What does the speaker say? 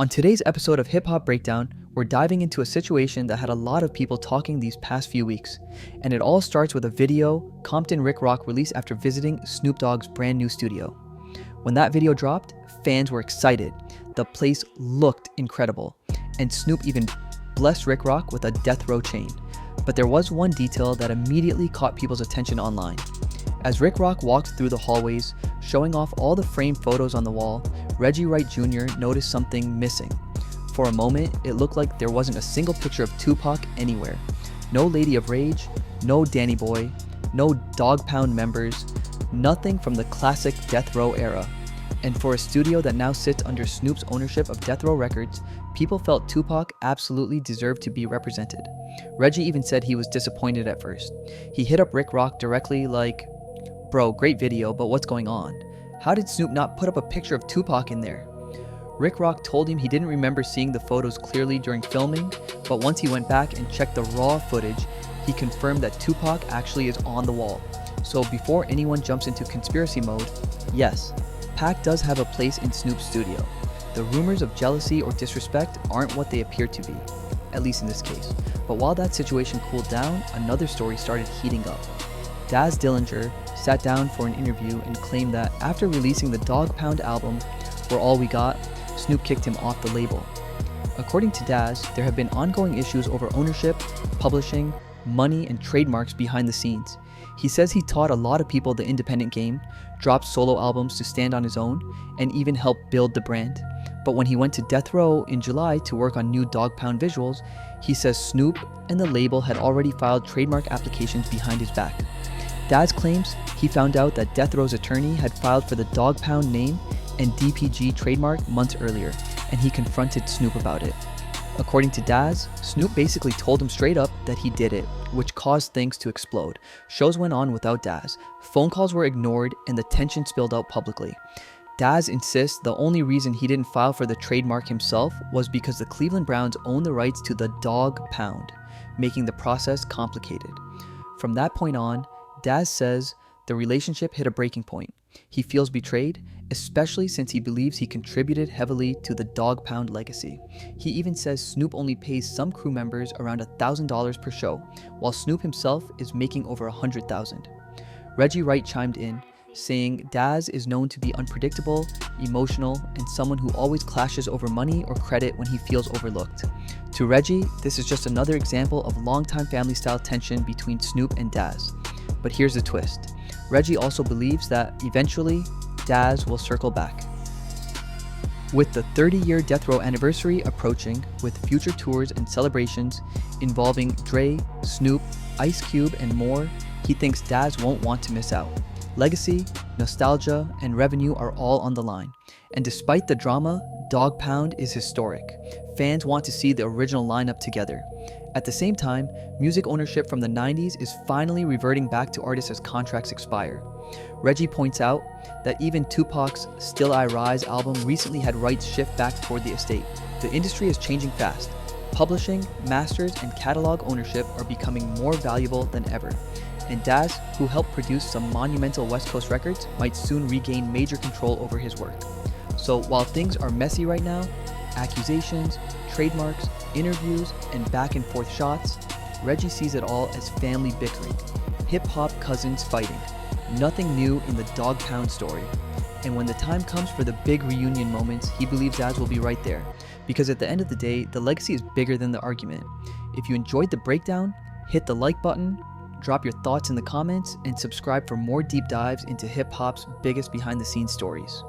On today's episode of Hip Hop Breakdown, we're diving into a situation that had a lot of people talking these past few weeks. And it all starts with a video Compton Rick Rock released after visiting Snoop Dogg's brand new studio. When that video dropped, fans were excited. The place looked incredible. And Snoop even blessed Rick Rock with a death row chain. But there was one detail that immediately caught people's attention online. As Rick Rock walked through the hallways, showing off all the framed photos on the wall, Reggie Wright Jr. noticed something missing. For a moment, it looked like there wasn't a single picture of Tupac anywhere. No Lady of Rage, no Danny Boy, no Dog Pound members, nothing from the classic Death Row era. And for a studio that now sits under Snoop's ownership of Death Row Records, people felt Tupac absolutely deserved to be represented. Reggie even said he was disappointed at first. He hit up Rick Rock directly like, "Bro, great video, but what's going on? How did Snoop not put up a picture of Tupac in there?" Rick Rock told him he didn't remember seeing the photos clearly during filming, but once he went back and checked the raw footage, he confirmed that Tupac actually is on the wall. So before anyone jumps into conspiracy mode, yes, Pac does have a place in Snoop's studio. The rumors of jealousy or disrespect aren't what they appear to be, at least in this case. But while that situation cooled down, another story started heating up. Daz Dillinger sat down for an interview and claimed that after releasing the Dog Pound album, We're All We Got, Snoop kicked him off the label. According to Daz, there have been ongoing issues over ownership, publishing, money, and trademarks behind the scenes. He says he taught a lot of people the independent game, dropped solo albums to stand on his own, and even helped build the brand. But when he went to Death Row in July to work on new Dog Pound visuals, he says Snoop and the label had already filed trademark applications behind his back. Daz claims he found out that Death Row's attorney had filed for the Dog Pound name and DPG trademark months earlier, and he confronted Snoop about it. According to Daz, Snoop basically told him straight up that he did it, which caused things to explode. Shows went on without Daz, phone calls were ignored, and the tension spilled out publicly. Daz insists the only reason he didn't file for the trademark himself was because the Cleveland Browns own the rights to the Dog Pound, making the process complicated. From that point on, Daz says the relationship hit a breaking point. He feels betrayed, especially since he believes he contributed heavily to the Dog Pound legacy. He even says Snoop only pays some crew members around $1,000 per show, while Snoop himself is making over $100,000. Reggie Wright chimed in, saying Daz is known to be unpredictable, emotional, and someone who always clashes over money or credit when he feels overlooked. To Reggie, this is just another example of longtime family-style tension between Snoop and Daz. But here's the twist. Reggie also believes that eventually, Daz will circle back. With the 30-year Death Row anniversary approaching, with future tours and celebrations involving Dre, Snoop, Ice Cube, and more, he thinks Daz won't want to miss out. Legacy, nostalgia, and revenue are all on the line. And despite the drama, Dog Pound is historic. Fans want to see the original lineup together. At the same time, music ownership from the 90s is finally reverting back to artists as contracts expire. Reggie points out that even Tupac's Still I Rise album recently had rights shift back toward the estate. The industry is changing fast. Publishing, masters, and catalog ownership are becoming more valuable than ever. And Daz, who helped produce some monumental West Coast records, might soon regain major control over his work. So while things are messy right now, accusations, trademarks, interviews, and back and forth shots, Reggie sees it all as family bickering, hip-hop cousins fighting. Nothing new in the Dog Pound story. And when the time comes for the big reunion moments, he believes Daz will be right there. Because at the end of the day, the legacy is bigger than the argument. If you enjoyed the breakdown, hit the like button, drop your thoughts in the comments, and subscribe for more deep dives into hip-hop's biggest behind-the-scenes stories.